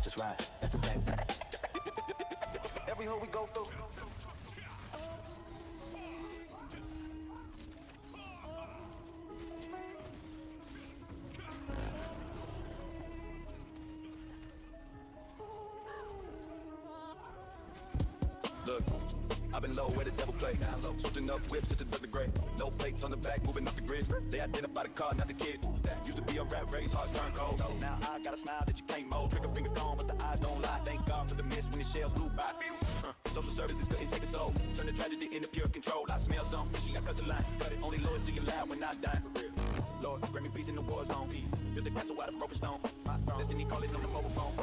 just ride, that's the fact. Every hoe we go through. Look, I've been low where the devil play. Switching up whips just to duck the gray. No plates on the back, moving off the grid. They identify the car, not the kid. Used to be a rat race, hearts turn cold. Now I got a smile that you can't mold. Trigger finger gone, but the eyes don't lie. Thank God for the mist when the shells flew by. Social services couldn't take a soul. Turn the tragedy into pure control. I smell something fishy, I cut the line. Cut it, only loyalty allowed when I die. Lord, grant me peace in the war zone. Peace, build the castle out of broken stone. My destiny call it on the mobile phone.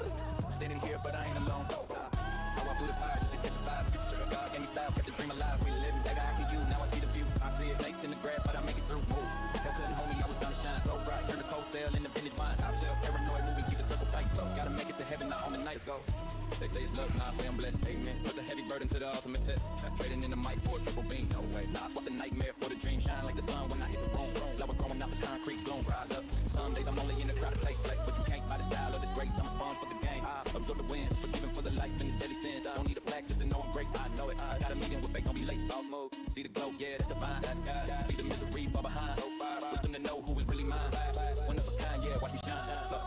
I'm standing here, but I ain't alone. I walk through the fire just to catch a vibe. God gave me style, kept the dream alive. We living back, I can you, now I see the view. I see snakes in the grass, but I make it through. Move, hell couldn't hold me, I was gonna shine so bright. Turn the cold sail in the vintage wine. Top shelf, paranoid, moving, keep the circle tight. Gotta make it to heaven, not on the night. Let's go. They say it's luck, nah, I say I'm blessed. Amen. Put the heavy burden to the ultimate test. Trading in the mic for a triple beam. No way. Nah, I swap the nightmare for the dream. Shine like the sun when I hit the room. Flower growing out the concrete, gloom. Rise up. Some days I'm only in the crowded place, like, but you can't buy the style of this grace. I'm a sponge for the game. I absorb the winds, forgiven for the life and the deadly sins. I don't need a black just to know I'm great. I know it. I got a meeting with fake, don't be late. Boss mode. See the glow, yeah, that's divine. That's God. Leave the misery far behind. So far, wisdom to know who is really mine. One of a kind, yeah, watch me shine. Look.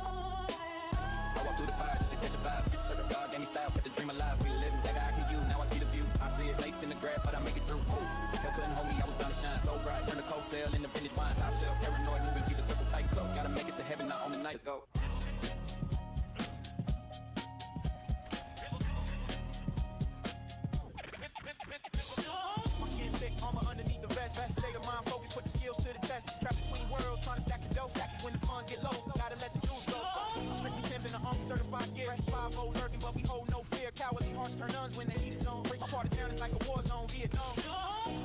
I walk through the fire just to catch a vibe. God gave me style, kept the dream alive. We living back, I can you, now I see the view. I see snakes in the grass, but I make it through. Hell couldn't hold me, I was gonna shine so bright. Turn the cold sail in the vintage wine. Top shelf, paranoid, moving, keep the circle tight. Close, gotta make it to heaven, not on the night. Let's go. Armor underneath the vest, state of mind focus, put the skills to the test. Trapped between worlds, trying to stack the dough. Stack it when the funds get low, gotta let the jewels go. Strictly Tim's in the army certified gear. 5-0 lurking, but we hold no fear. Cowardly hearts turn nuns when the heat is on. My part of town is like a war zone, Vietnam.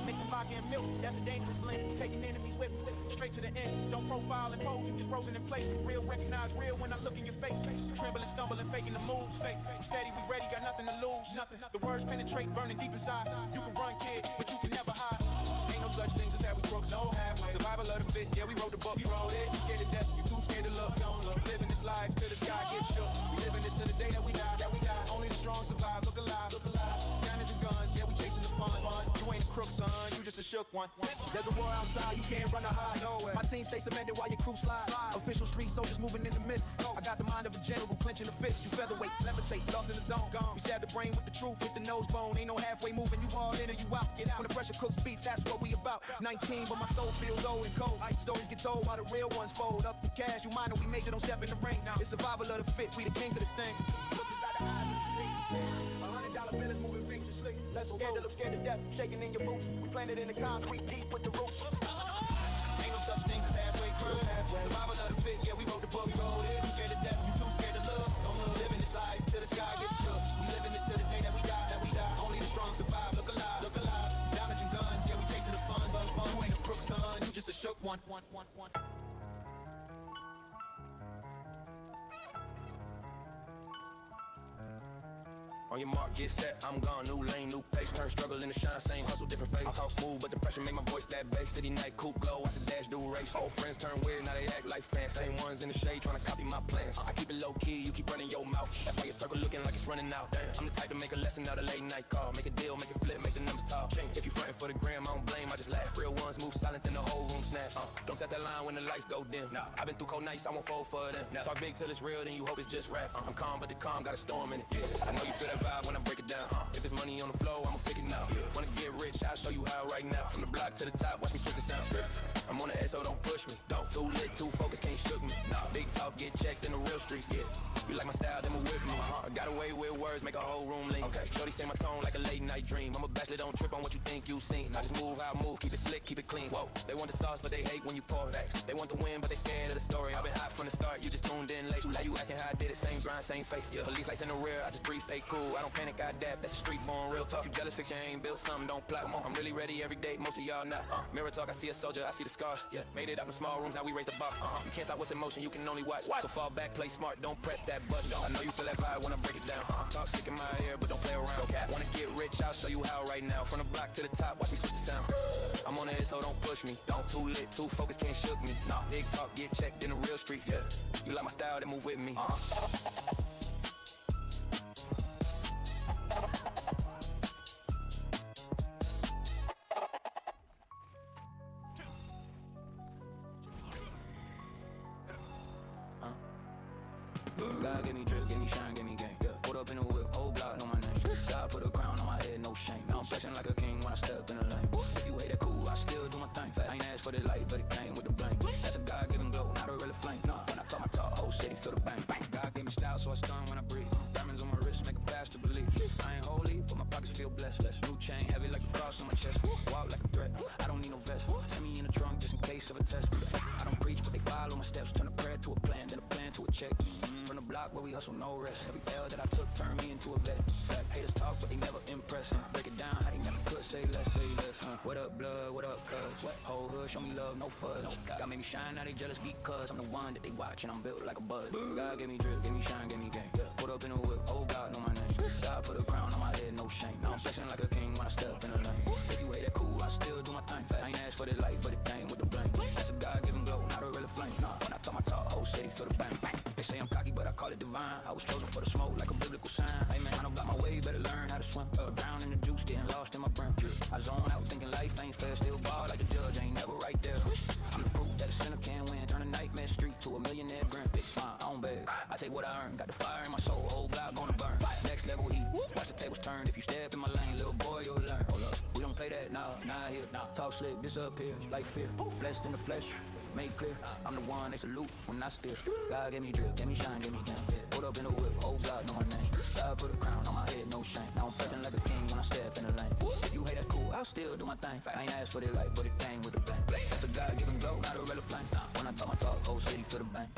Mixing vodka and milk, that's a dangerous blend. Taking enemies with straight to the end. Don't profile and pose, you just frozen in place. Real recognize real when I look in your face. Tremble and stumble and faking the moves. Fake, steady, we ready, got nothing to lose. Nothing. The words penetrate, burning deep inside. You can run, kid, but you can never hide. Ain't no such things as how we broke, no halfway. Survival of the fit, yeah, we wrote the book, we wrote it. You scared to death, you too scared to look. Don't look, living this life till the sky gets shook. We living this till the day that we die, Only the strong survive, look alive, Diamonds and guns, yeah, we chasing the fun. You ain't a crook, son, you just a shook one. There's a war outside, you can't run or hide nowhere. My team stay cemented while your crew slide. Official street soldiers moving in the mist. I got the mind of a general, clenching the fist. You featherweight, levitate, lost in the zone. We stab the brain with the truth, with the nose bone. Ain't no halfway moving, you all in or you out. Get out. When the pressure cooks beef, that's what we about. 19, but my soul feels old and cold. Stories get told while the real ones fold. Up the cash, you mind that we made it, don't step in the ring. It's survival of the fit, we the kings of this thing. Look inside the eyes of the sea. $100 bill is moving vigorously. Look scared to death, shaking in your boots. We planted in the concrete deep with the roots. Ain't no such things as halfway crew. Survival of the fit, yeah, we wrote the book, we wrote it. You scared to death, you too scared to look. Don't look, living this life till the sky gets shook. We living this till the day that we die, Only the strong survive, look alive, Diamonds and guns, yeah, we chasing the funds. You ain't a crook, son, you just a shook one. On your mark, get set, I'm gone, new lane, new pace. Turn struggle into shine, same hustle, different face. I talk smooth, but the pressure make my voice that bass. City night, coupe glow, watch the dash, do race. Old friends turn weird, now they act like fans. Same ones in the shade, trying to copy my plans. I keep it low key, you keep running your mouth. That's why your circle looking like it's running out. Damn. I'm the type to make a lesson out of late night call. Make a deal, make it flip, make the numbers talk. If you frontin' for the gram, I don't blame, I just laugh. Real ones move silent, then the whole room snaps. Don't set that line when the lights go dim. Nah. I've been through cold nights, I won't fold for them. Nah. Talk big till it's real, then you hope it's just rap. I'm calm, but the calm got a storm in it. I know you feel that vibe when I break it down. If it's money on the flow, I'ma pick it now. Wanna get rich, I'll show you how right now. From the block to the top, watch me switch the sound. I'm on the SO, don't push me. Don't too lit, too focused, can't shook me. Nah, big talk, get checked in the real streets. Yeah, you like my style, then move with me. I got away with words, make a whole room lean. Okay, shorty say my tone like a late night dream. I'm a bachelor, don't trip on what you think you seen. I just move how I move, keep it slick, keep it clean. Whoa, they want the sauce, but they hate when you pour facts. They want the win, but they scared of the story. I've been hot from the start, you just tuned in late. Now you asking how I did it, same grind, same faith. Yeah, police lights in the rear, I just breathe, stay cool. I don't panic, I dab, that's a street born real talk. You jealous, fiction ain't built, something don't plot. I'm really ready every day, most of y'all not. Mirror talk, I see a soldier, I see the scars. Yeah, made it out in small rooms, now we raise the bar. You can't stop what's in motion, you can only watch. So fall back, play smart, don't press that button. I know you feel that vibe when I break it down. Talk slick in my ear, but don't play around. Wanna get rich, I'll show you how right now. From the block to the top, watch me switch the sound. I'm on it, so don't push me. Don't too lit, too focused, can't shook me. Nah, big talk, get checked in the real streets. Yeah, you like my style, then move with me. the light, but it came with the blame. That's a God-given glow, not a real flame. When I talk my talk, whole city feel the bang. God gave me style, so I stun when I breathe. Diamonds on my wrist make a pastor believe. I ain't holy, but my pockets feel blessed. New chain, heavy like a cross on my chest. Walk like a threat, I don't need no vest. Send me in the trunk just in case of a test. I don't preach, but they follow my steps. Turn a prayer to a plan, then a plan to a check. From the block where we hustle, no rest. Every L that I took turned me into a vet. Fact, haters talk, but they never impress. Break it down, how they never could say less, What up, blood? What up, cuz? Whole hood, show me love, no fuzz. God made me shine, now they jealous because I'm the one that they watch and I'm built like a buzz. God gave me drip, gave me shine, gave me game. Put up in the whip, oh God, know my name. God put a crown on my head, no shame. Now I'm flexing like a king when I step in the lane. If you hate that cool, I still do my thing. I ain't asked for the light, but it came with the blame. That's a God-given glow, not a real flame. When I talk my talk, whole city feel the bang. They say I'm cocky, but I call it divine. I was chosen for the smoke like a biblical sign. Hey man, I don't block my way, better learn how to swim. Down in the juice, getting lost in my brain. I zone out thinking life ain't fair, still ball like the judge ain't never right there. I'm the proof that a sinner can win. Turn a nightmare street to a millionaire grin. Big smile, I don't beg. I take what I earn, got the fire in my soul, whole block gonna burn. Next level heat, watch the tables turn. If you step in my lane, little boy, you'll learn. Hold up, we don't play that, nah, not here. Talk slick, disappear, like fear. Blessed in the flesh, make clear. I'm the one they salute when I steer. God gave me drip, gave me shine, gave me game. Put up in the whip, oh God, know my name. God put a crown on my head, no shame. Now I'm flexing like a king when I step in the lane. If you hate, that's cool, I'll still do my thing. I ain't asked for the life, but it came with a bang. That's a God-given glow, not a real flame. When I talk my talk, whole city feel the bang.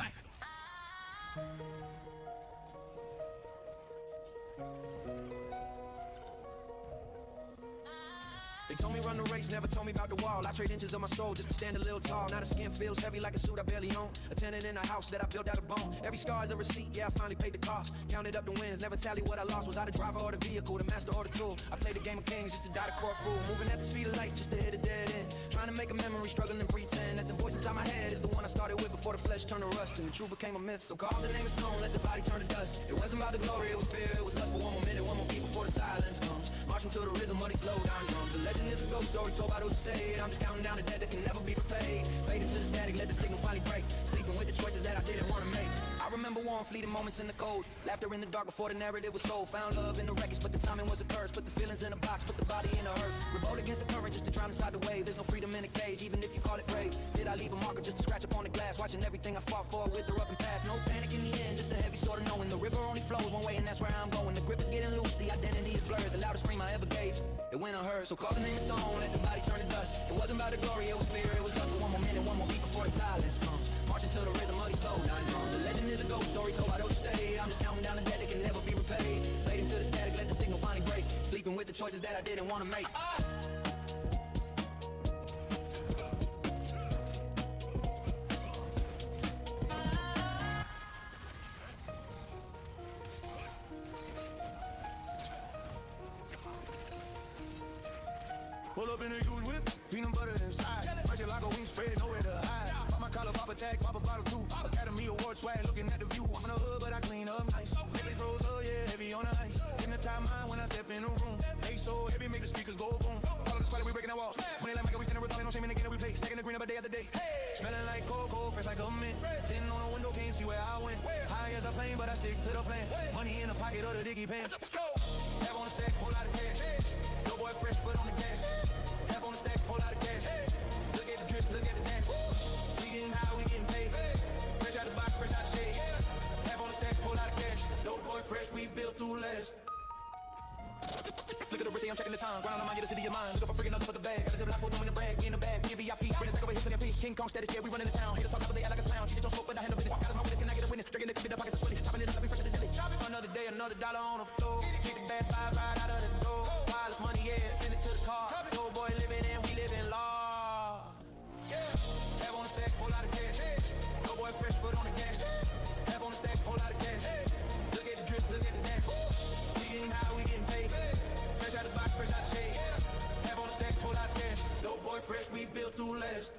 They told me run the race, never told me about the wall. I trade inches of my soul just to stand a little tall. Now the skin feels heavy like a suit I barely own. A tenant in a house that I built out of bone. Every scar is a receipt, yeah, I finally paid the cost. Counted up the wins, never tally what I lost. Was I the driver or the vehicle, the master or the tool? I played the game of kings just to die the court fool. Moving at the speed of light just to hit a dead end. Trying to make a memory, struggling to pretend that the voice inside my head is the one I started with before the flesh turned to rust and the truth became a myth. So call the name of stone, let the body turn to dust. It wasn't about the glory, it was fear. It was lust for one more minute, one more beat before the silence comes. Marching to the rhythm of these slow down drums. A legend is a ghost story told by those who stayed. I'm just counting down the debt that can never be repaid. Faded to the static, let the signal finally break. Sleeping with the choices that I didn't want to make. I remember warm, fleeting moments in the cold. Laughter in the dark before the narrative was sold. Found love in the wreckage, but the timing was a curse. Put the feelings in a box, put the body in a hearse. Revolt against the current just to drown inside the wave. There's no freedom in a cage, even if you call it brave. Did I leave a marker just to scratch up on the glass? Watching everything I fought for wither up and pass. No panic in the end, just a heavy sort of knowing. The river only flows one way and that's where I'm going. The grip is getting loose, the identity is blurred. The loudest scream I ever gave, it went unheard. So call the name of stone, let the body turn to dust. It wasn't about the glory, it was fear. It was lust for one more minute, one more beat before the silence comes. Marching to the rhythm of these slow down drums. A legend is a ghost story told by those who stayed. I'm just counting down the debt that can never be repaid. Fading to the static, let the signal finally break. Sleeping with the choices that I didn't want to make. Pull up in a huge whip, peanut butter inside. Fresh like a wing spread, nowhere to hide. Pop my collar, pop a tag, pop a bottle too. Academy Award swag, looking at the view. I'm in the hood, but I clean up nice. Lately froze up, yeah, heavy on the ice. In the time mind when I step in the room. Bass so heavy, make the speakers go boom. All of the squad, we breaking our walls. When they like Michael, we standing with no shame in the game that we play. Stacking the green up a day after day. Smelling like cocoa, fresh like a mint. Sitting on the window, can't see where I went. High as a plane, but I stick to the plan. Money in the pocket of the diggy pen. Have on the stack, whole lot of cash. Yo boy, fresh foot on the gas. Half on the stack, whole lot of cash. Look at the drip, look at the dance. We getting high, we getting paid. Fresh out the box, fresh out the shade. Half on the stack, whole lot of cash. Dope boy fresh, we built to last. Look at the wrist, I'm checking the time. Grind on the mind, get the city of mine. Look up for freaking nothing but the bag. Got a zip lock, full doom in the brag, in the bag. Give VIP, bring a sack over here, plenty of peace. King Kong status, yeah, we running the town. Haters talk up, but they act like a clown. Cheat, don't smoke, but I handle business. Got us my witness, can I get a witness? Drinking it, could be the pockets are sweaty. Chopping it up, I be fresh at the deli. Another day, another dollar on the floor. Get the bad vibe right out of the door. Wireless money, yeah, send it to the car. Yo boy living in, we living large. Have on the stack, whole lot of cash. Yo boy fresh foot on the gas. Have on the stack, whole lot of cash. Look at the drip, look at the dance. We getting high, we getting paid. Fresh out the box, fresh out the shade. Have on the stack, whole lot of cash. Dope boy fresh, we built to last.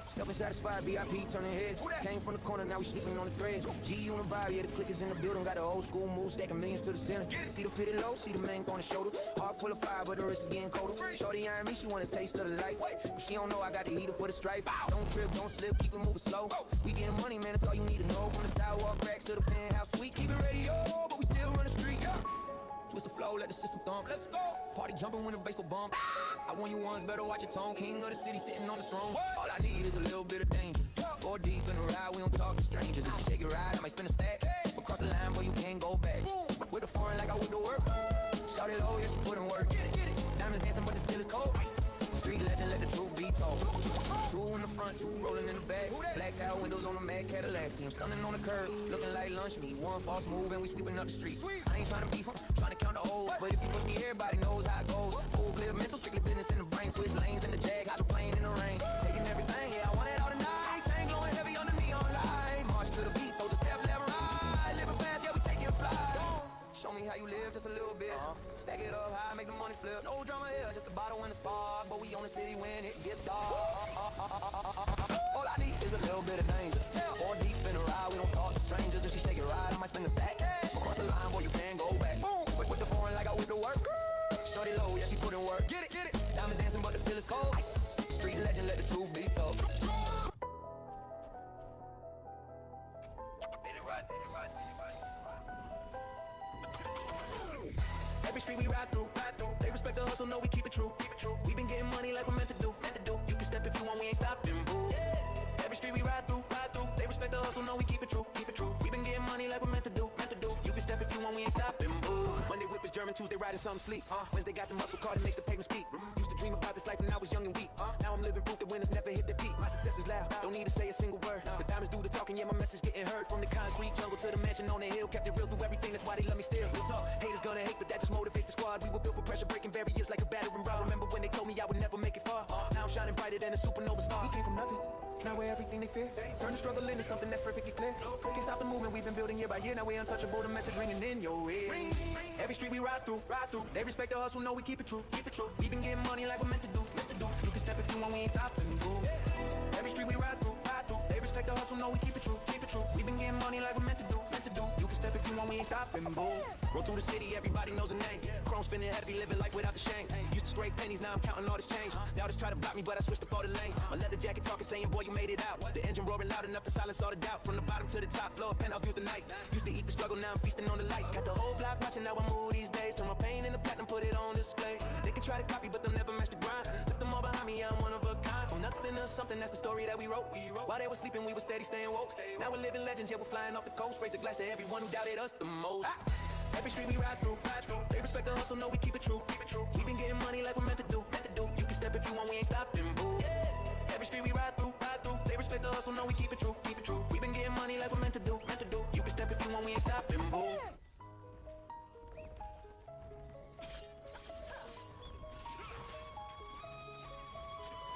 Step inside the spot, VIP turning heads. Came from the corner, now we sleeping on the threads. G on the vibe, yeah, the clickers in the building. Got the old school move, stacking millions to the ceiling. See the fitted low, see the man on the shoulder. Heart full of fire, but the wrist is getting colder. Shorty eyeing me, she want a taste of the light. But she don't know I got the heater for the stripe. Don't trip, don't slip, keep it moving slow. We getting money, man, that's all you need to know. From the sidewalk cracks to the penthouse suite. Keep it radio, but we still run the street. Twist the flow, let the system thump. Let's go. Party jumping when the bass go bump. I won you once, better watch your tone. King of the city sitting on the throne. All I need is a little bit of danger. 4 deep in the ride, we don't talk to strangers. If you shake your ride, I might spin a stack. Across the line, boy, you can't go back. With the foreign like I whip the work. Shout it low, yeah, she put in work. Get it. Diamonds dancing, but the still is cold. Street legend, let the truth be told. 2 in the front, 2 rolling in the back. Blacked out windows on a mad Cadillac. See him stunning on the curb, looking like lunch meat. One false move and we sweeping up the street. I ain't trying to beef him, trying to count the O's. But if you push me, everybody knows how it goes. Full clear mental, strictly business in the brain. Switch lanes in the jag, hydroplane in the rain. Taking everything, yeah, I want it all tonight. Chain glowing heavy on the neon light. March to the beat, so just step left, right. Living fast, yeah, we taking flight. Show me how you live just a little bit. Stack it up high, make the money flip. No drama here, just a bottle in the spark. But we on the city when it gets dark. All I need is a little bit of danger. 4 deep in the ride, we don't talk to strangers. If she shake it right, I might spin the stack. Across the line, boy, you can't go back. With the foreign like I whip the work. Shorty low, yeah, she put in work. Get it. Diamonds dancing, but the still is cold. Street legend, let the truth be told. Every street we ride through, they respect the hustle, know we keep it true. We been getting money like we're meant to do. You can step if you want, we ain't stopping, boo. Every street we ride through, they respect the hustle, know we keep it true. We been getting money like we're meant to do. You can step if you want, we ain't stopping, boo. Monday whip is German, Tuesday riding some sleep. Wednesday got the muscle car that makes the pavement speak. Used to dream about this life when I was young and weak. Now I'm living proof that winners never hit their peak. My success is loud, don't need to say a single word. The diamonds do the talking, yeah, my message getting heard. From the concrete jungle to the mansion on the hill, kept it real through everything, that's why they love me still. Real talk, haters gonna hate, but that just motivates the squad. We were built for pressure, breaking barriers like a battering ram. Remember when they told me I would never make it far? Now I'm shining brighter than a supernova star. We came from nothing, now we're everything they fear. Turn the struggle into something that's perfectly clear. Can't stop the movement we've been building year by year. Now we're untouchable, the message ringing in your ear. Every street we ride through, they respect the hustle, know we keep it true. We been getting money like we're meant to do. You can step if you want, we ain't stopping, boo. Every street we ride through, they respect the hustle, know we keep it true. We been getting money like we're meant to do. You can step if you want, we ain't stopping, boo. Roll through the city, everybody knows a name. Chrome spinning heavy, living life without the shame. Used to scrape pennies, now I'm counting all this change. Y'all just try to block me, but I switched up all the lanes. My leather jacket talking, saying, boy, you made it out. The engine roaring loud enough to silence all the doubt. From the bottom to the top floor, penthouse views the night. Used to eat the struggle, now I'm feasting on the lights. Got the whole block watching how I move these days. Turn my pain into platinum, put it on display. They can try to copy, but they'll never match the grind. Lift them all behind me, I'm one of a kind. From nothing to something, that's the story that we wrote. While they were sleeping, we were steady staying woke. Now we're living legends, yeah, we're flying off the coast. Raise the glass to everyone who doubted us the most. Every street we ride through, they respect the hustle, know we keep it true. We been getting money like we're meant to do. You can step if you want, we ain't stopping, boo. Every street we ride through, they respect the hustle, know we keep it true. We been getting money like we're meant to do. You can step if you want, we ain't stopping, boo.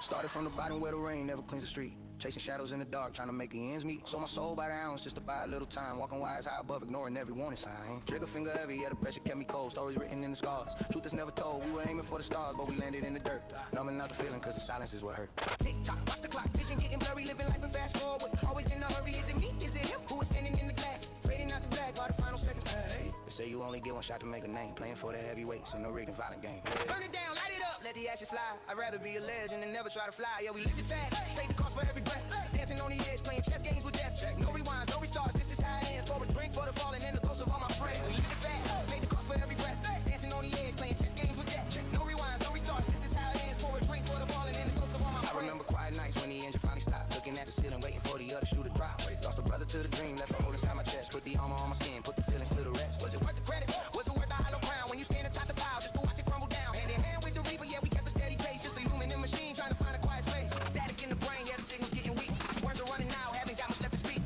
Started from the bottom where the rain never cleans the street. Chasing shadows in the dark, trying to make the ends meet. Sold my soul by the ounce just to buy a little time. Walking wise high above, ignoring every warning sign. Trigger finger heavy, yeah, the pressure kept me cold. Stories written in the scars. Truth is never told. We were aiming for the stars, but we landed in the dirt. Numbing out the feeling, cause the silence is what hurt. Tick tock, watch the clock. Vision getting blurry, living life and fast forward. Always in a hurry, is it me? Is it him? Who is standing in the glass? Fading out the black, by the final seconds. Hey, they say you only get one shot to make a name. Playing for the heavyweights in no rigged and violent game. Yeah. Burn it down, light it up, let the ashes fly. I'd rather be a legend than never try to fly. Yeah, we live it fast, pay the cost for every breath. Dancing on the edge, playing chess games with death. No rewinds, no restarts, this is how it ends. Pour a drink for the fallen and the ghosts of all my friends. We live it fast, pay the cost for every breath. Dancing on the edge, playing chess games with death. No rewinds, no restarts, this is how it ends. Pour a drink for the fallen and the ghosts of all my friends. I remember quiet nights when the engine finally stopped. Looking at the ceiling, waiting for the other shoe to drop. Lost a brother to the dream, left a hole inside my chest. Put the armor on my skin, put the feelings to the rest. Was it worth the credit? Was it worth the hollow crown? When you stand atop the pile, just to watch it crumble down. Hand in hand with the reaper, yeah, we kept a steady pace. Just a human in machine, trying to find a quiet space. Static in the brain, yeah, the signal's getting weak. Words are running out, haven't got much left to speak.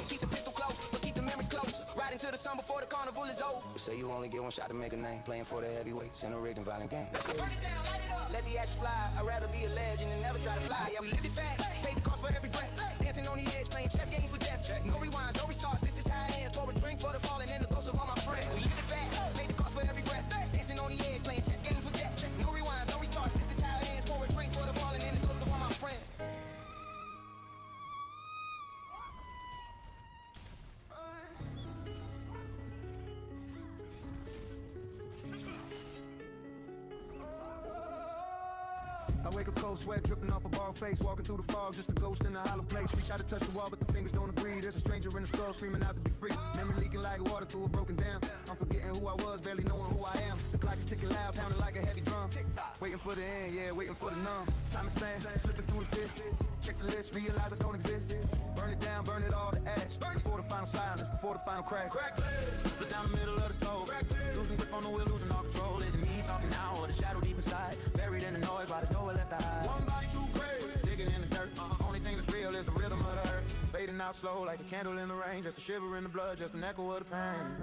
Keep the pistol close, but keep the memories close. Right into the sun before the carnival is over. They say you only get one shot to make a name. Playing for the heavyweights in a rigged and violent game. Burn it down, light it up, let the ashes fly. I'd rather be a legend than never try to fly. Yeah, we live it fast, pay the cost for every breath. Dancing on the edge, playing chess games with death. No rewinds, no restarts, this is how it ends. Pour a drink for the fallen and the ghosts of all my friends. We live it fast, pay the cost for every breath. Dancing on the edge, playing chess games with death. No rewinds, no restarts, this is how it ends. Pour a drink for the fallen and the ghosts of all my friends. I wake up cold, sweat dripping off a bald face. Walking through the fog, just a ghost in a hollow place. Reach out to touch the wall, but the fingers don't agree. There's a stranger in the skull screaming out to be free. Memory leaking like water through a broken dam. I'm forgetting who I was, barely knowing who I am. The clock is ticking loud, pounding like a heavy drum. Waiting for the end, yeah, waiting for the numb. Time is sand, slipping through the fist. Check the list, realize I don't exist. Burn it down, burn it all to ash. Before the final silence, before the final crash. Crack legs, split down the middle of the soul. Losing grip on the wheel, losing all control. Is it me talking now or the shadow deep inside? Buried in the noise while there's nowhere left to hide. One body, two graves, digging in the dirt. Only thing that's real is the rhythm of the hurt. Fading out slow like a candle in the rain. Just a shiver in the blood, just an echo of the pain.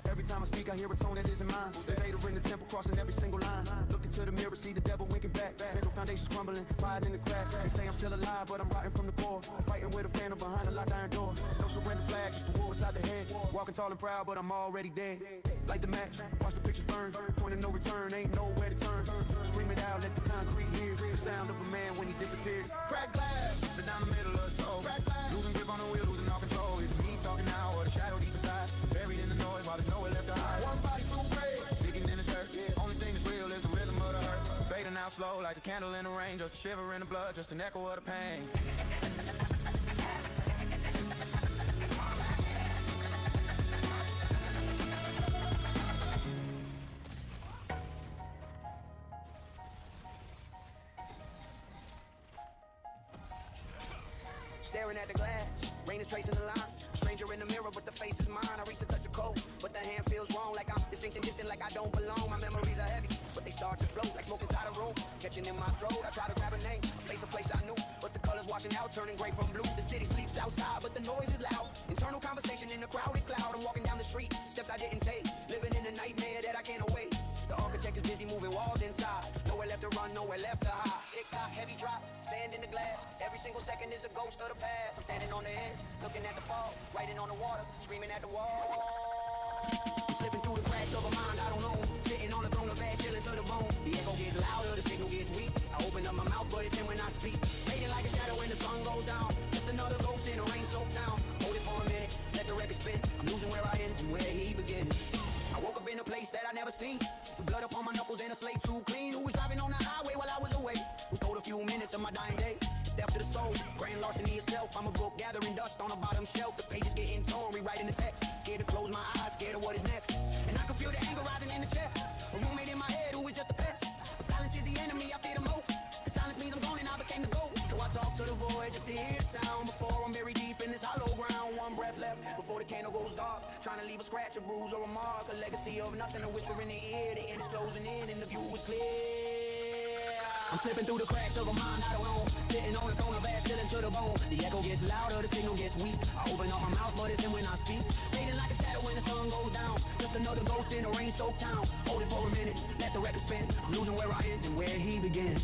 Every time I speak, I hear a tone that isn't mine. The Vader in the temple, crossing every single line. Look into the mirror, see the devil winking back. Mental foundations crumbling, pride in the crack. They say I'm still alive, but I'm rotting from the core. Fighting with a phantom behind a locked iron door. No surrender flag, just the war inside the head. Walking tall and proud, but I'm already dead. Light the match, watch the pictures burn. Point of no return, ain't nowhere to turn. Scream it out, let the concrete hear the sound of a man when he disappears. Crack glass, split down the middle of the soul. Losing grip on the wheel, losing all control. Is it me talking now or the shadow deep inside? Buried in the noise while there's nowhere left to hide. One body, two graves, digging in the dirt. Only thing that's real is the rhythm of the hurt. Fading out slow like a candle in the rain. Just a shiver in the blood, just an echo of the pain. Staring at the glass, rain is tracing the line. Stranger in the mirror, but the face is mine. I reach to touch the cold, but the hand feels wrong. Like I'm distinct and distant, like I don't belong. My memories are heavy, but they start to float like smoke inside a room. Catching in my throat, I try to grab a name, a face, a place I knew, but the colors washing out, turning gray from blue. The city sleeps outside, but the noise is loud. Internal conversation in a crowded cloud. I'm walking down the street, steps I didn't take, living in a nightmare that I can't await. The architect is busy moving walls inside. Nowhere left to run, nowhere left to hide. Tick-tock, heavy drop, sand in the glass. Every single second is a ghost of the past. I'm standing on the edge, looking at the fall, writing on the water, screaming at the wall. I'm slipping through the cracks of a mind I don't know. Sitting on the throne of ash, chilling to the bone. The echo gets louder, the signal gets weak. I open up my mouth, but it's him when I speak. Fading like a shadow when the sun goes down. Just another ghost in a rain-soaked town. Hold it for a minute, let the record spin. I'm losing where I end and where he begins. I woke up in a place that I never seen. Blood up on my knuckles and a slate too clean. Who was driving on the highway while I was away? Who stole a few minutes of my dying day? Step to the soul, grand larceny itself. I'm a book gathering dust on the bottom shelf. The pages getting torn, rewriting the text. Scared to close my eyes, scared of what is next. And I can feel the anger rising in the chest. A roommate in my head who is just a pet. But silence is the enemy I fear the most. The silence means I'm gone and I became the ghost. So I talk to the void just to hear the sound. Before I'm buried deep in this hollow ground. One breath left before the candle goes dark. Trying to leave a scratch, a bruise, or a mark. A legacy of nothing, a whisper in the ear. The end is closing in and the view was clear. I'm slipping through the cracks of a mind I don't own. Sitting on the throne of ash, chilling to the bone. The echo gets louder, the signal gets weak. I open up my mouth, but it's him when I speak. Fading like a shadow when the sun goes down. Just another ghost in a rain-soaked town. Hold it for a minute, let the record spin. I'm losing where I end and where he begins.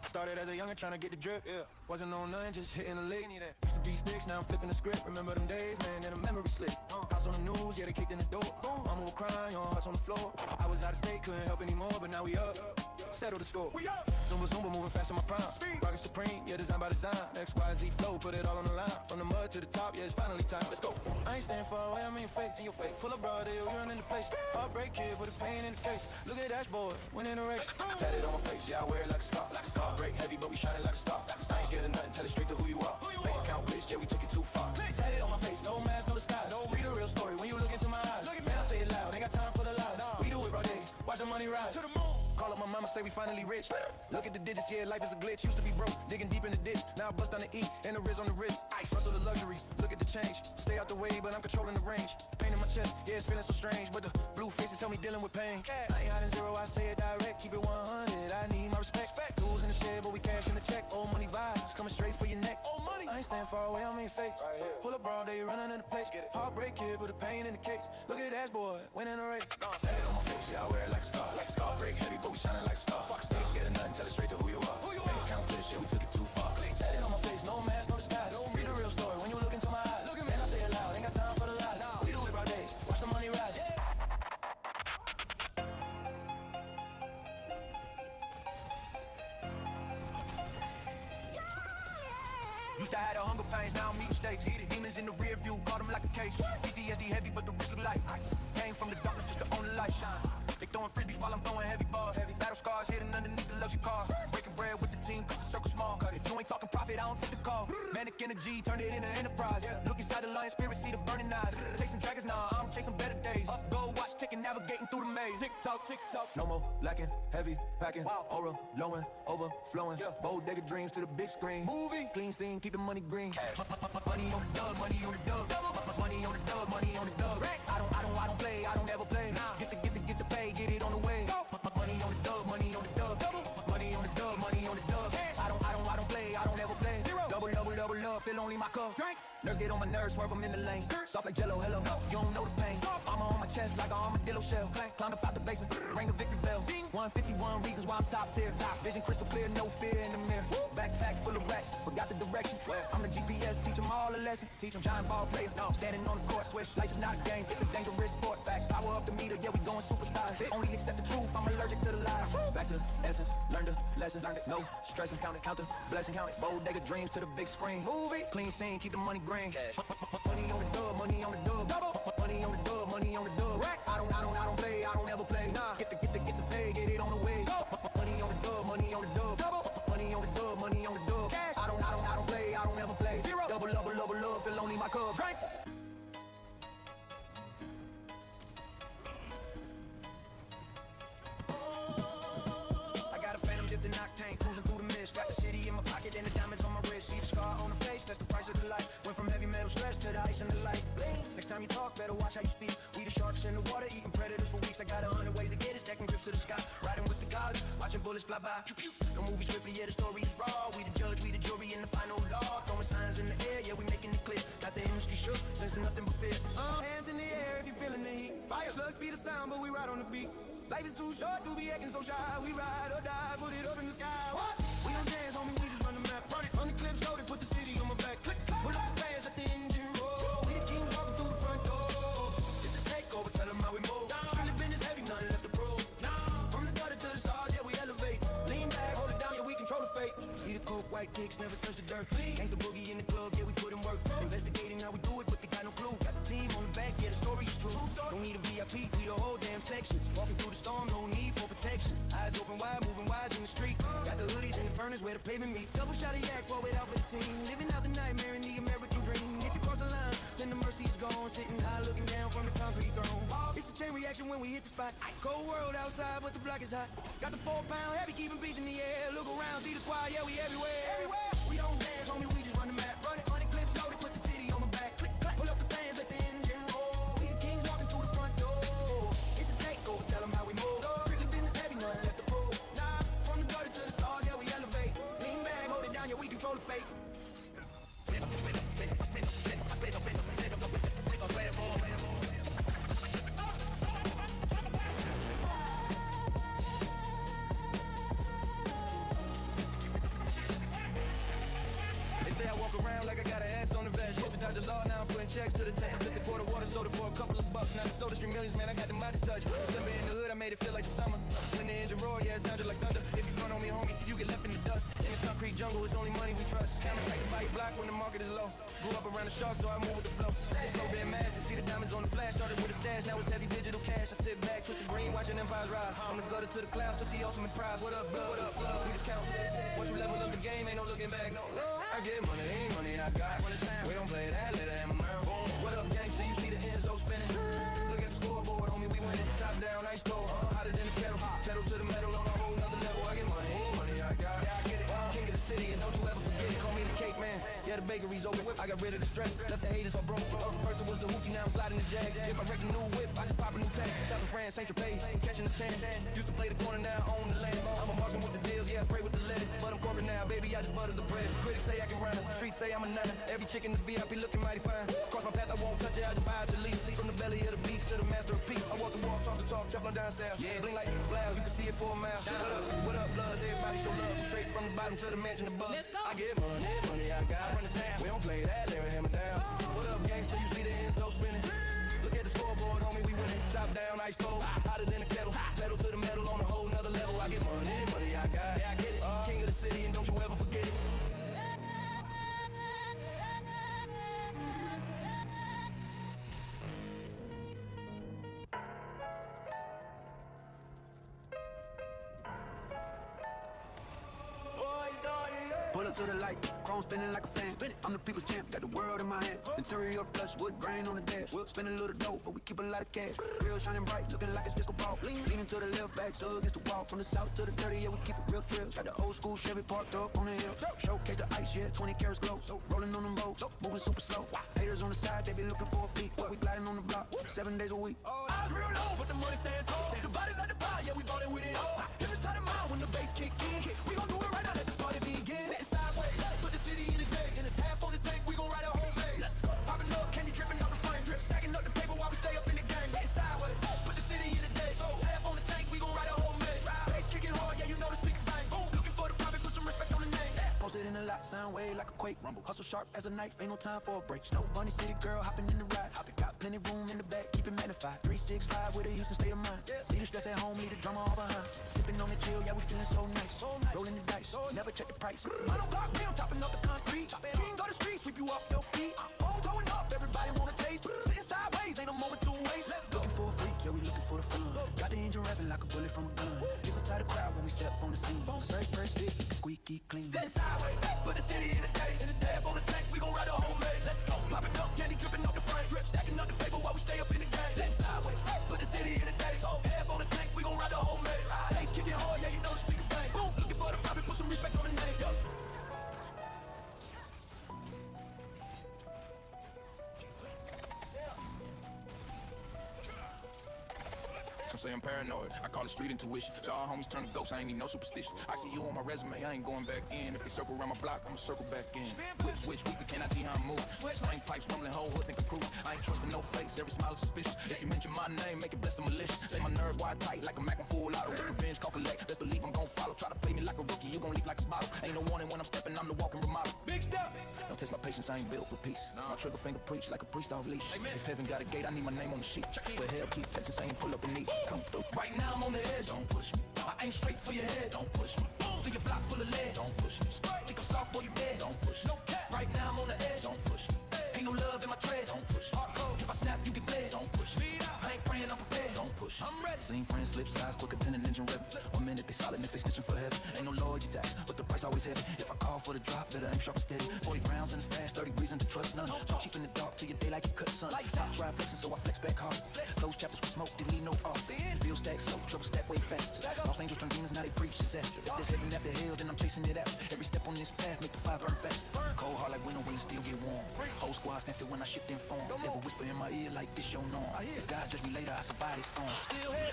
Started as a youngin' trying to get the drip, yeah. Wasn't on nothing, just hitting the lick. Used to be sticks, now I'm flipping the script. Remember them days, man, and the memory slip. House on the news, yeah, they kicked in the door. Mama was crying, hearts on the floor. I was out of state, couldn't help anymore, but now we up. Settle the score. We up. Zumba, Zumba, moving fast in my prime. Rockin' supreme, yeah, design by design. XYZ flow, put it all on the line. From the mud to the top, yeah, it's finally time. Let's go. I ain't staying far away, I'm in your face. In your face. Pull up broad, you're running the place. Heartbreak kid, with a pain in the case. Look at dashboard, winning the race. Tatted on my face, yeah, I wear it like a star. Like a star. Break heavy, but we shining like a star. I ain't scared of nothing, tell it straight to who you are. Bank account bitch, yeah, we took it too far. Tatted on my face, no mask, no disguise. Read a real story when you look into my eyes. Man, I say it loud, ain't got time for the lies. We do it broad day, watch the money rise. To the moon. Call up my mama, say we finally rich. Look at the digits, yeah, life is a glitch. Used to be broke, digging deep in the ditch. Now I bust on the E, and the Riz on the wrist. Ice, rustle the luxury, look at the change. Stay out the way, but I'm controlling the range. Pain in my chest, yeah, it's feeling so strange. But the blue faces tell me dealing with pain. I ain't hiding zero, I say it direct. Keep it 100, I need my respect. Tools in the shed, but we cash in the check. Old money vibes, coming straight for your neck. Old money, I ain't staying far away, I'm in face. Right here. Pull up broad day, running in the place. Heartbreak kid, put a pain in the case. Look at that boy, winning the race. Tatted on my face, yeah, I wear it like a star. Like a star, break heavy, but we shining like a star. Stay scared of nothing, tell it straight to who you are. Bank account bitch, yeah, we took it too far. Tatted on my face, no mask, no disguise. Read a real story when you look into my eyes. Man, I say it loud, ain't got time for the lies. We do it broad day, watch the money rise. Used to have a hunger things, now I'm eating steaks. Demons in the rear view, caught them like a case. PTSD heavy, but the wrist look like ice. Came from the darkness just to own the light shine. They throwing frisbees while I'm throwing heavy bars. Battle scars hidden underneath the luxury cars. Breaking bread with the team, cut the circle small. If you ain't talking profit, I don't take the call. Manic energy, turn it into enterprise. Look inside the lion spirit, see the burning eyes. Chasing dragons, nah, I'm chasing better days. Up, go, watch, ticking, navigating through the maze. Tick tock, tick tock. No more lacking, heavy packing. Aura, blowing, overflowing. Bold digger dreams to the big screen. Movie, clean scene, keep the money green. Money on the dub, money on the dub. Money on the dub, money on the dub. I don't play, I don't ever play. Get the pay, get it on the way. Money on the dub, money on the dub. Money on the dub, money on the dub. I don't play, I don't ever play. Double love, fill only my cup. Nerves get on my nerves, swerve them in the lane. Soft like jello, hello, you don't know the pain. Armor on my chest like an armadillo shell. Climb up out the basement, ring the victory bell. 151 reasons why I'm top tier. Vision crystal clear, no fear in the mirror. Backpack full of racks, forgot the direction. I'm the GPS, teach them all a lesson. Teach them giant ball player, standing on the court, switch. Life is not a game, it's a dangerous sport. Facts, power up the meter, yeah, we going super size. Only accept the truth, I'm allergic to the lies. Back to essence, learn the lesson. No stressing, count the blessing, count it. Bold nigga dreams to the big screen. Movie, clean scene, keep the money green. Money on the dub, money on the dub. Money on the dub, money on the dub. I don't play, I don't ever play. Get the pay, get it on the way. Money on the dub, money on the dub. Money on the dub, money on the dub. I don't play, I don't ever play. Double love, fill only my cup. Drink. I got a phantom dipped in octane, cruising through the mist. Got the city in my pocket and the diamonds on my wrist. See the scar on the face, that's the price of the life. Went from heavy metal stress to the ice and the light. Next time you talk, better watch how you speak. We the sharks in the water, eating predators for weeks. I got 100 ways to get it, stacking grips to the sky. Riding with the gods, watching bullets fly by. Pew, pew. No movie script, yeah, the story is raw. We the judge, we the jury in the final law. Throwing signs in the air, yeah, we making it clear. Got the industry shook, sensing nothing but fear. Hands in the air if you feeling the heat. Fire, slug speed of sound, but we ride on the beat. Life is too short to be acting so shy. We ride or die, put it up in the sky. What? We don't dance, homie, we just run the map. Run it, on the clips loaded, put the city on my back. Click, click. Pull up the bands at the engine roll. We the kings walking through the front door. It's a takeover, tell them how we move. Strictly business heavy, nothing left to prove. From the gutter to the stars, yeah, we elevate. Lean back, hold it down, yeah, we control the fate. See the coke, white kicks, never touch the dirt. Gangsta boogie in the club, yeah, we put in work. Investigating how we do it, but they got no clue. Got the team on the back, yeah, the story is true. Don't need a VIP, we the whole damn section. Walking through the storm, no need for protection. Eyes open wide, moving wise in the street. Got the hoodies and the burners where the pavement meet. Double shot of yak, roll it out for the team. Living out the nightmare in the American dream. If you cross the line, then the mercy is gone. Sitting high, looking down from the concrete throne. It's a chain reaction when we hit the spot. Cold world outside, but the block is hot. Got the 4-pound heavy, keeping beats in the air. Look around, see the squad, yeah, we everywhere. Everywhere. We don't dance, homie, we just run the map. Run it, on the clips loaded, put the city on my back. Click, clap, pull up the bands, let the engine roll. We the kings walking through the front door. It's a takeover, tell them how we move. Strictly business heavy, nothing left to prove. From the gutter to the stars, yeah, we elevate. Lean back, hold it down, yeah, we control the fate. Say I walk around like I got an ass on the vest. Used to dodge the law, now I'm putting checks to the test. Flip the quarter water soda for a couple of bucks. Now the soda stream millions, man, I got the Midas touch. December in the hood, I made it feel like the summer. When the engine roar, yeah, it sounded like thunder. If you front on me, homie, you get left in the dust. In the concrete jungle, it's only money we trust. Counting like the body block when the market is low. Grew up around the shark, so I move with the flow. The flow been mastered, see the diamonds on the flash. Started with a stash, now it's heavy digital cash. I sit back, twist the green, watching empires rise. From the gutter to the clouds, took the ultimate prize. What up, blood? What up, blood? We just count. Once you level up the game, ain't no looking back. I get money, ain't money I got. We don't play that, let it hammer now. What up, gangsta? You see the Enzo spinning. Look at the scoreboard, homie, we winning. Top down, ice cold, hotter than the kettle. Pedal to the metal on a whole nother level. I get money, ain't money I got. Yeah, I get it. King of the city, and don't you ever forget it. Call me the cake man. Yeah, the bakery's open. I got rid of the stress, left the haters all broke. First it was the hoochie, now I'm sliding the jag. If I wreck a new whip, I just pop a new tag. South of France, Saint Tropez, catching the tan. Used to play the corner, now I own the land. I'm a marksman with the deals, yeah, I spray with the lead. But I'm corporate now, baby, I just butter the bread. Critics say I can run it, streets say I'm a nunner. Every chick in the VIP looking mighty fine. Cross my path, I won't touch it, I just buy it to lease. From the belly of the beast to the master of peace. I walk the walk, talk the talk, Teflon downstairs. Yeah, bling like blouse, you can see it for a mile. What up, bloods? Everybody show love. Straight from the bottom to the mansion above. I get money, money I got. Run the town. We don't play that, let it hammer down. What up, gangsta? You see the Enzo spinning. Look at the scoreboard, homie, we winning. Top down, ice cold, hotter than a kettle. Pedal to the metal on a whole nother level. I get money, money I got. Yeah, I get it. King of the city, and don't you ever forget it. up to the light, chrome spinning like a fan. I'm the people's champ, got the world in my hand. Interior plush, wood grain on the dash. We'll spend a little dough, but we keep a lot of cash. Grill shining bright, looking like it's disco ball. Leaning to the left, back so against the wall. From the south to the dirty, yeah, we keep it real trill. Got the old school Chevy parked up on the hill. Showcase the ice, yeah, 20 carats glow. Rolling on them boats, moving super slow. Haters on the side, they be looking for a peek. We gliding on the block, 7 days a week. Eyes real low, but the money stand tall. The body like the pie, yeah, we bought it with it all. Hypnotize the mind when the bass kick in. We gon' do it right now, let the party begin. Sitting sideways, put the city in the day. In the half on the tank, we gon' ride a homemade. Let's go. Popping up, candy dripping out the flame drip. Stacking up the paper while we stay up in the game. Sitting sideways, put the city in the day. So half on the tank, we gon' ride a homemade. Bass kicking hard, yeah, you know the speaker bang. Boom, looking for the profit, put some respect on the name. Posted in the lot, sound way like a quake. Rumble, hustle sharp as a knife, ain't no time for a break. Snow bunny city girl, hopping in the ride. Got plenty room in the back, keep it magnified. 365 with a Houston state of mind. Leave the stress at home, leave the drama all behind. Sipping on the chill, yeah, we feeling so nice. Rolling the dice, never check the price. Mono block, we on topping up the concrete. King go the street, sweep you off your feet. Phone blowing up, everybody wanna taste. Sitting sideways, ain't no moment to waste. Let's go. Looking for a freak, yeah, we looking for the fun. Got the engine revving like a bullet from a gun. Hypnotize the crowd when we step on the scene. Search first fit, squeaky clean. Sitting sideways, put the city in the day. In the dab on the tank, we gon' ride a homemade. Let's go. Popping up, candy dripping off the frame. Drip, stacking up the paper while we stay up in the game. Sitting sideways, put the city in the day. So half on the tank, we gon' ride a homemade. Bass kicking hard, yeah, you know the speaker bang. Boom, looking for the profit, put some respect on the name. Yo. Some say I'm paranoid, I call it street intuition. So all homies turn to ghosts, I ain't need no superstition. I see you on my resume, I ain't going back in. If they circle around my block, I'ma circle back in. Whip switch, we cannot see how I move. Rain pipes rumbling, whole hood think I'm proof. I ain't trusting no face, every smile is suspicious. If you mention my name, make it bless the malicious. Say my nerves wide tight, like a Mac on full auto. Revenge, call collect, let's believe I'm gon' follow. Try to play me like a rookie, you gon' leak like a bottle. Ain't no warning when I'm stepping, I'm the walking remodel. Big step! Don't test my patience, I ain't built for peace. My trigger finger preach like a priest off leash. If heaven got a gate, I need my name on the sheet. But hell keep texting, saying pull up and need. Come through. Right now I'm on the edge, don't push me. I aim straight for your head, don't push me. Feel your block full of lead, don't push me. Think I'm soft, boy, you dead, don't push me. No cap. Right now I'm on the edge, don't push me. Ain't no love in my tread, don't push me. Hardcore, if I snap, you get bled, don't push me. I ain't praying, I'm prepared, don't push me. I'm ready. Seen friends flip sides, quicker than an engine rev. 1 minute they solid, next they stitching for heaven. Ain't no loyalty tax, but the price always heavy. If I call for the drop, better aim sharp and steady. 40 rounds in the stash, 30 reason to trust none. Talk cheap in the dark till your day like you cut sun. Top try flexing, so I flex back hard. Close chapters with smoke, didn't need no off. Bill stack slow, trouble stack way faster. Lost angels turn demons, now they preach disaster. If there's heaven after hell, then I'm chasing it out. Every step on this path, make the fire burn faster. Cold hard like winter when it still get warm. Whole squad stand still when I shift in form. Never whisper in my ear like this your norm. If God judge me later, I survive this storm. Still here.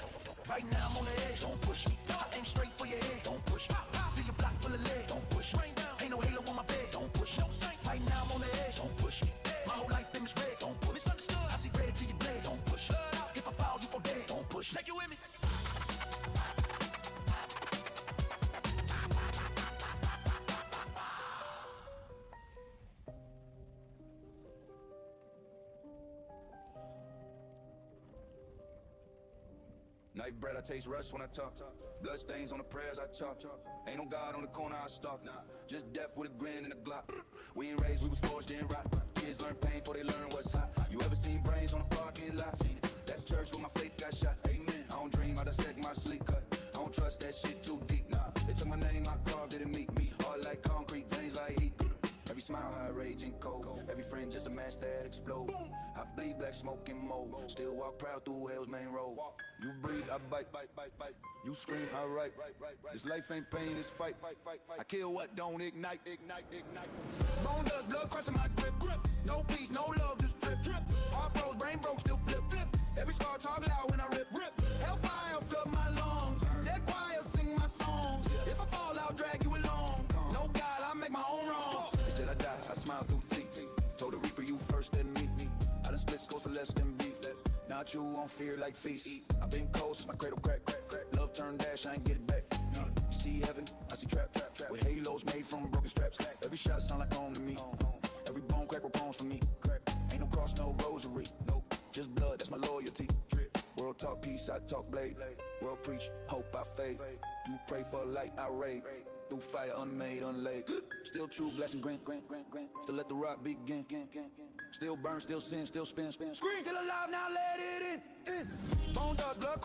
Right now I'm on the edge, don't push me. I aim straight for your head, don't push me. Feel your block full of lead, don't push me. Ain't no halo on my bed, don't push me. Right now I'm on the edge, don't push me. My whole life been misread, don't push me. Misunderstood, I see red till you bled, don't push me. If I fall, you fall dead, don't push me. Take you with me. Night bread, I taste rust when I talk. Blood stains on the prayers I talk. Ain't no God on the corner I stalk. Just death with a grin and a Glock. We ain't raised, we was forged in rock. Kids learn pain before they learn what's hot. You ever seen brains on a parking lot? That's church where my faith got shot. Amen. I don't dream, I dissect my sleep cut. I don't trust that shit too deep. Nah, they took my name, I carved it in me. Heart like concrete, veins like heat. Every smile high, rage and cold. Every friend just a match that explode. I bleed black smoke and mold. Still walk proud through hell's main road. You breathe, I bite. You scream, I write. This life ain't pain, it's fight. I kill what don't ignite. Bone dust, blood crushing my grip. No peace, no love, just drip. Heart froze, brain broke, still flip. Every scar talk loud when I rip. Hellfire flood my lungs. Dead choir sing my songs. If I fall, I'll drag you along. No God, I make my own wrong. They said I die, I smile through teeth. Told the reaper you first, then meet me. I done split skulls for less than beef. Not you on fear like feast. I've been cold since my cradle crack. Love turned dash, I ain't get it back. You see heaven, I see trap. With halos made from broken straps. Every shot sound like home to me. Every bone crack with bones for me. Ain't no cross, no rosary. Nope, just blood, that's my loyalty. World talk peace, I talk blade. World preach, hope I fade. You pray for light, I rave. Through fire, unmade, unlaid. Still true, blessing, grant. Still let the rock begin. Still burn, still sin, still spin. Scream, still alive, now let it in. Bone dust, blood